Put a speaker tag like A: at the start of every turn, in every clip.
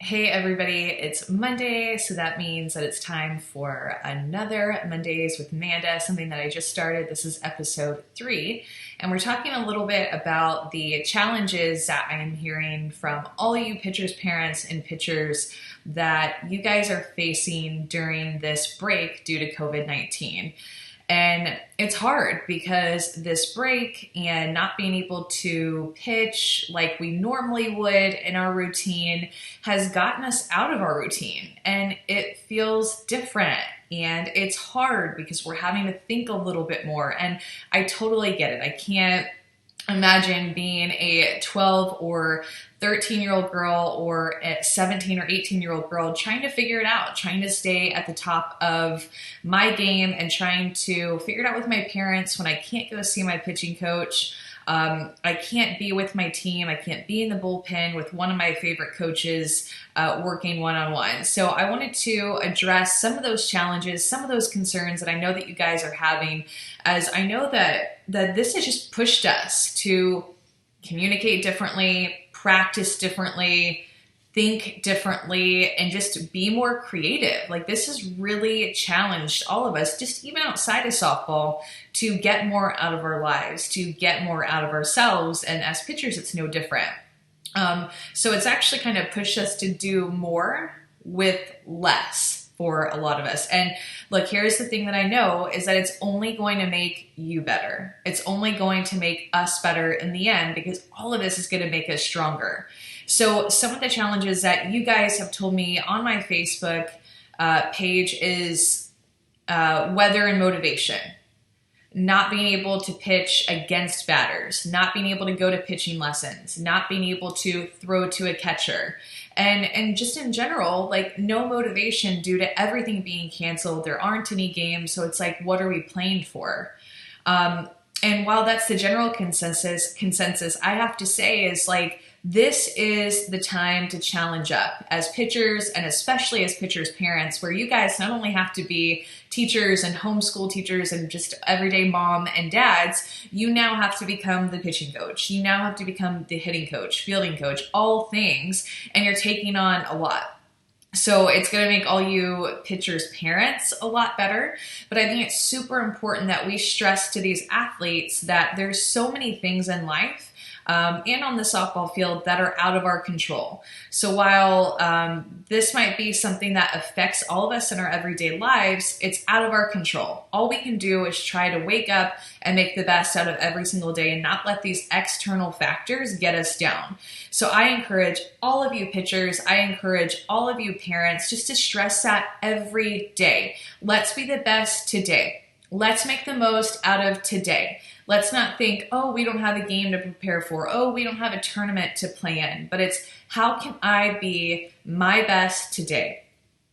A: Hey everybody, it's Monday, so that means that it's time for another Mondays with Amanda, something that I just started. This is episode 3, and we're talking a little bit about the challenges that I am hearing from all you pitchers, parents, and pitchers that you guys are facing during this break due to COVID-19. And it's hard because this break and not being able to pitch like we normally would in our routine has gotten us out of our routine, and it feels different and it's hard because we're having to think a little bit more. And I totally get it. I can't imagine being a 12 or 13-year-old girl or a 17 or 18-year-old girl trying to figure it out, trying to stay at the top of my game and trying to figure it out with my parents when I can't go see my pitching coach. I can't be with my team. I can't be in the bullpen with one of my favorite coaches working one-on-one. So I wanted to address some of those challenges, some of those concerns that I know that you guys are having, as I know that this has just pushed us to communicate differently, practice differently, think differently, and just be more creative. Like, this has really challenged all of us, just even outside of softball, to get more out of our lives, to get more out of ourselves. And as pitchers, it's no different. So it's actually kind of pushed us to do more with less for a lot of us. And look, here's the thing that I know is that it's only going to make you better. It's only going to make us better in the end, because all of this is going to make us stronger. So some of the challenges that you guys have told me on my Facebook page is weather and motivation. Not being able to pitch against batters, not being able to go to pitching lessons, not being able to throw to a catcher, and just in general, like, no motivation due to everything being canceled. There aren't any games, so it's like, what are we playing for? And while that's the general consensus, I have to say is, like, this is the time to challenge up as pitchers, and especially as pitchers' parents, where you guys not only have to be teachers and homeschool teachers and just everyday mom and dads, you now have to become the pitching coach. You now have to become the hitting coach, fielding coach, all things, and you're taking on a lot. So it's going to make all you pitchers' parents a lot better. But I think it's super important that we stress to these athletes that there's so many things in life and on the softball field that are out of our control. So while this might be something that affects all of us in our everyday lives, it's out of our control. All we can do is try to wake up and make the best out of every single day and not let these external factors get us down. So I encourage all of you pitchers, I encourage all of you parents just to stress that every day. Let's be the best today. Let's make the most out of today. Let's not think, oh, we don't have a game to prepare for. Oh, we don't have a tournament to play in. But it's, how can I be my best today?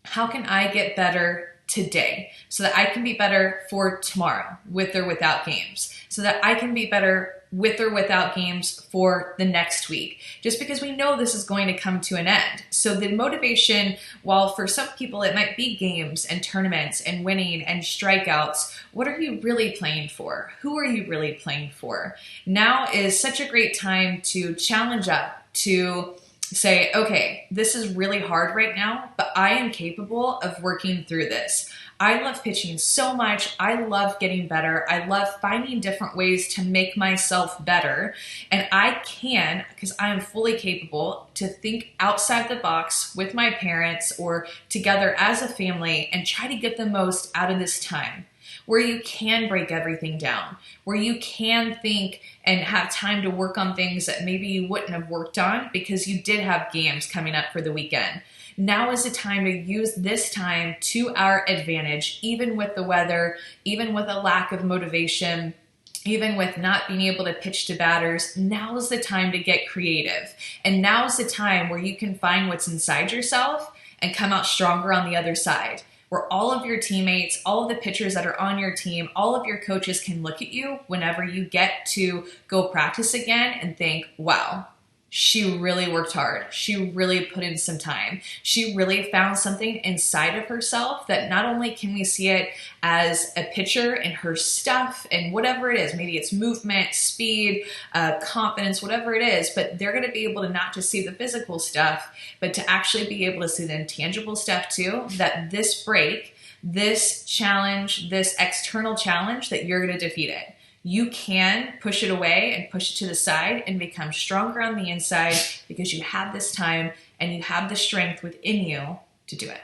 A: How can I get better today so that I can be better for tomorrow with or without games? So that I can be better with or without games for the next week, just because we know this is going to come to an end. So the motivation, while for some people it might be games and tournaments and winning and strikeouts, what are you really playing for? Who are you really playing for? Now is such a great time to challenge up, to say, okay, this is really hard right now, but I am capable of working through this. I love pitching so much. I love getting better. I love finding different ways to make myself better. And I can, because I am fully capable, to think outside the box with my parents or together as a family and try to get the most out of this time, where you can break everything down, where you can think and have time to work on things that maybe you wouldn't have worked on because you did have games coming up for the weekend. Now is the time to use this time to our advantage, even with the weather, even with a lack of motivation, even with not being able to pitch to batters. Now is the time to get creative. And now is the time where you can find what's inside yourself and come out stronger on the other side, where all of your teammates, all of the pitchers that are on your team, all of your coaches can look at you whenever you get to go practice again and think, wow, she really worked hard. She really put in some time. She really found something inside of herself that not only can we see it as a picture in her stuff and whatever it is, maybe it's movement, speed, confidence, whatever it is, but they're going to be able to not just see the physical stuff, but to actually be able to see the intangible stuff too, that this break, this challenge, this external challenge, that you're going to defeat it. You can push it away and push it to the side and become stronger on the inside because you have this time and you have the strength within you to do it.